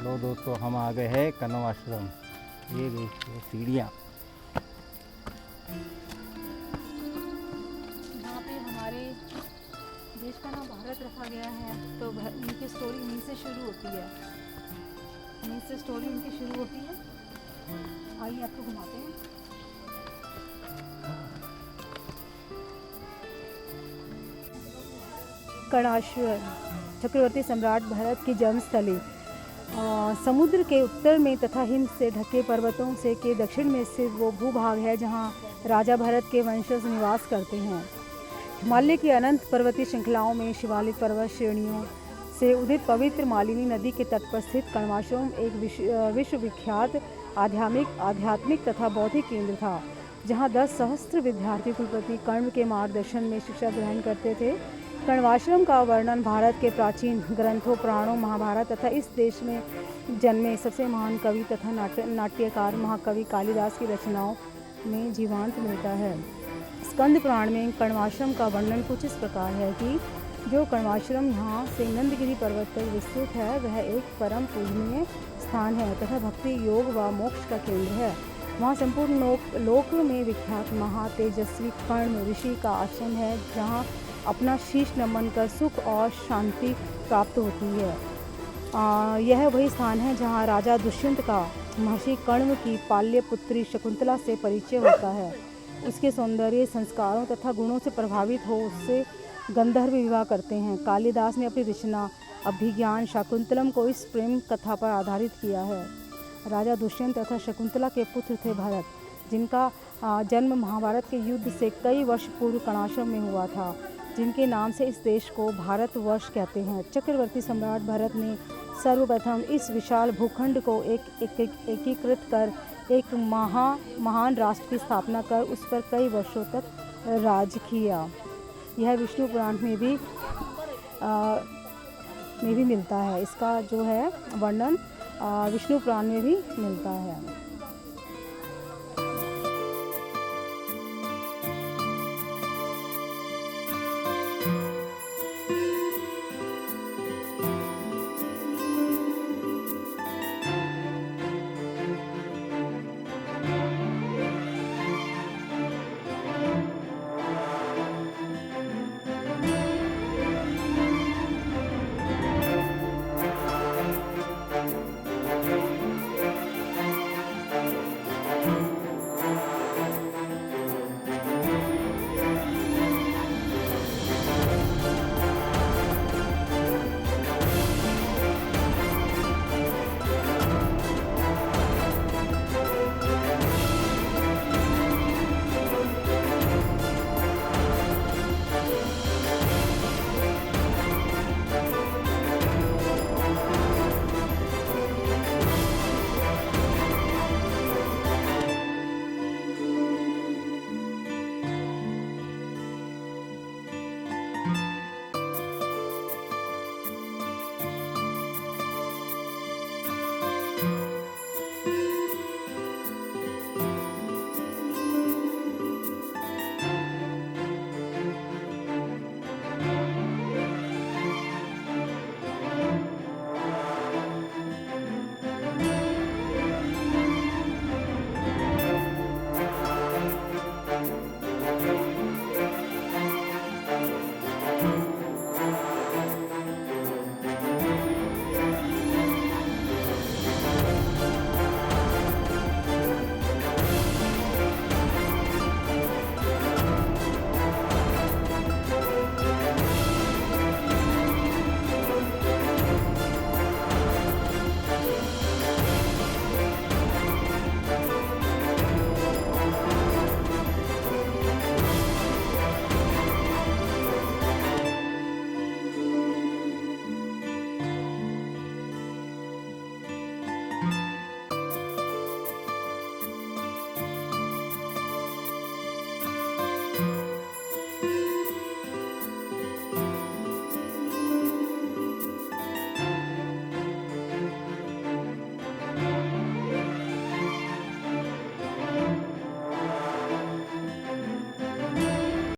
लो दोस्तों, हम आ गए हैं कण्व आश्रम। ये देखिए सीढ़ियाँ। यहाँ पे हमारे देश का नाम भारत रखा गया है, तो इनकी स्टोरी यहीं से शुरू होती है। यहीं से स्टोरी इनकी शुरू होती है। आइए आपको घुमाते हैं। कणाश्वर चक्रवर्ती सम्राट भरत की जन्मस्थली समुद्र के उत्तर में तथा हिम से ढके पर्वतों से के दक्षिण में स्थित वो भूभाग है जहाँ राजा भरत के वंशज निवास करते हैं। हिमालय की अनंत पर्वतीय श्रृंखलाओं में शिवालिक पर्वत श्रेणियों से उदित पवित्र मालिनी नदी के तट पर स्थित कण्वाश्रम एक विश्वविख्यात आध्यात्मिक तथा बौद्धिक केंद्र था, जहाँ 10 सहस्त्र विद्यार्थी कुलपति कण्व के मार्गदर्शन में शिक्षा ग्रहण करते थे। कण्वाश्रम का वर्णन भारत के प्राचीन ग्रंथों, पुराणों, महाभारत तथा इस देश में जन्मे सबसे महान कवि तथा नाट्यकार महाकवि कालिदास की रचनाओं में जीवांत मिलता है। स्कंद पुराण में कण्वाश्रम का वर्णन कुछ इस प्रकार है कि जो कण्वाश्रम यहाँ से नंदगिरी पर्वत तक विस्तृत है, वह एक परम पूजनीय स्थान है तथा भक्ति, योग व मोक्ष का केंद्र है। वहाँ संपूर्ण लोक में विख्यात महातेजस्वी कण्व ऋषि का आश्रम है, जहाँ अपना शीश नमन कर सुख और शांति प्राप्त होती है। यह वही स्थान है जहाँ राजा दुष्यंत का महर्षि कण्व की पाल्य पुत्री शकुंतला से परिचय होता है। उसके सौंदर्य, संस्कारों तथा गुणों से प्रभावित हो उससे गंधर्व विवाह करते हैं। कालिदास ने अपनी रचना अभिज्ञान शाकुंतलम को इस प्रेम कथा पर आधारित किया है। राजा दुष्यंत तथा शकुंतला के पुत्र थे भरत, जिनका जन्म महाभारत के युद्ध से कई वर्ष पूर्व कणाश्रम में हुआ था, जिनके नाम से इस देश को भारतवर्ष कहते हैं। चक्रवर्ती सम्राट भरत ने सर्वप्रथम इस विशाल भूखंड को एकीकृत कर एक महान राष्ट्र की स्थापना कर उस पर कई वर्षों तक राज किया। यह विष्णु पुराण में भी मिलता है। इसका जो है वर्णन विष्णु पुराण में भी मिलता है।